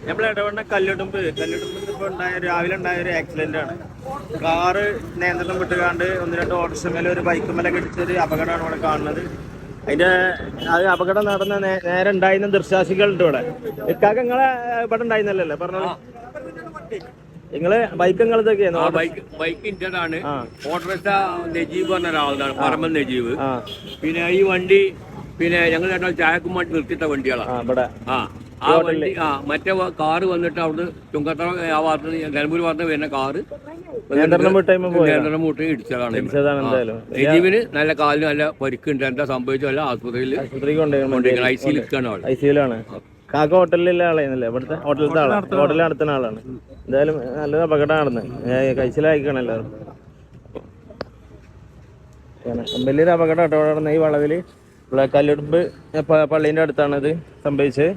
നമ്മൾ ഇടവണ്ണ കല്ലിടുമ്പ് ഇപ്പോൾ രാവിലെ ഉണ്ടായ ഒരു ആക്സിഡന്റ് ആണ്. കാറ് നിയന്ത്രണം വിട്ടുകാണ്ട് 1-2 ഓട്ടോറിക്ഷ ഒരു ബൈക്കുമേലൊക്കെ ഇടിച്ചൊരു അപകടമാണ് ഇവിടെ കാണുന്നത്. അതിന്റെ അപകടം നടന്ന നേരെ ഉണ്ടായിരുന്ന ദൃശ്യാസികളുണ്ട് ഇവിടെ. ഇക്കാക്ക നിങ്ങളെ ഇവിടെ ഉണ്ടായിരുന്നല്ലേ പറഞ്ഞോളൂ. നിങ്ങള് ബൈക്ക് നിങ്ങളതൊക്കെയായിരുന്നു? ബൈക്ക് ഇന്റേതാണ്. ഓട്ടോറിക്ഷ നജീബ് പറഞ്ഞ ഒരാളാണ്, പറമ്പൽ നജീബ്. പിന്നെ ഈ വണ്ടി പിന്നെ ഞങ്ങൾ രണ്ടാൾ ചായക്കും വേണ്ടി നിർത്തിയിട്ട വണ്ടികളാണ്. ആ വണ്ടി മറ്റേ കാറ് വന്നിട്ട് അവിടുന്ന് ചുങ്കത്തറ ആ ഭാഗത്ത് നിലമ്പൂർ ഭാഗത്ത് വരുന്ന കാറ് നിയന്ത്രണം മുട്ടി ഇടിച്ചതാണ്. നജീബിന് നല്ല കാലിന് നല്ല പരിക്കുണ്ട്. എന്താ സംഭവിച്ചല്ല ആശുപത്രിയിൽ ഐസിയിൽ നിൽക്കുകയാണ്. കാക്ക ഹോട്ടലിലുള്ള ആളായിരുന്നല്ലേ? ഇവിടുത്തെ ഹോട്ടലിലത്തെ ആളാണ്, ഹോട്ടലിൽ നടത്തുന്ന ആളാണ്. എന്തായാലും നല്ലൊരു അപകടം നടന്ന് കഴിച്ചിലായിക്കാണ് എല്ലാവരും. വലിയൊരു അപകടം കേട്ടോ ഇവിടെ നടന്ന ഈ വളവില്. കല്ലിടുമ്പ് പള്ളീൻ്റെ അടുത്താണ് ഇത് സംഭവിച്ചത്.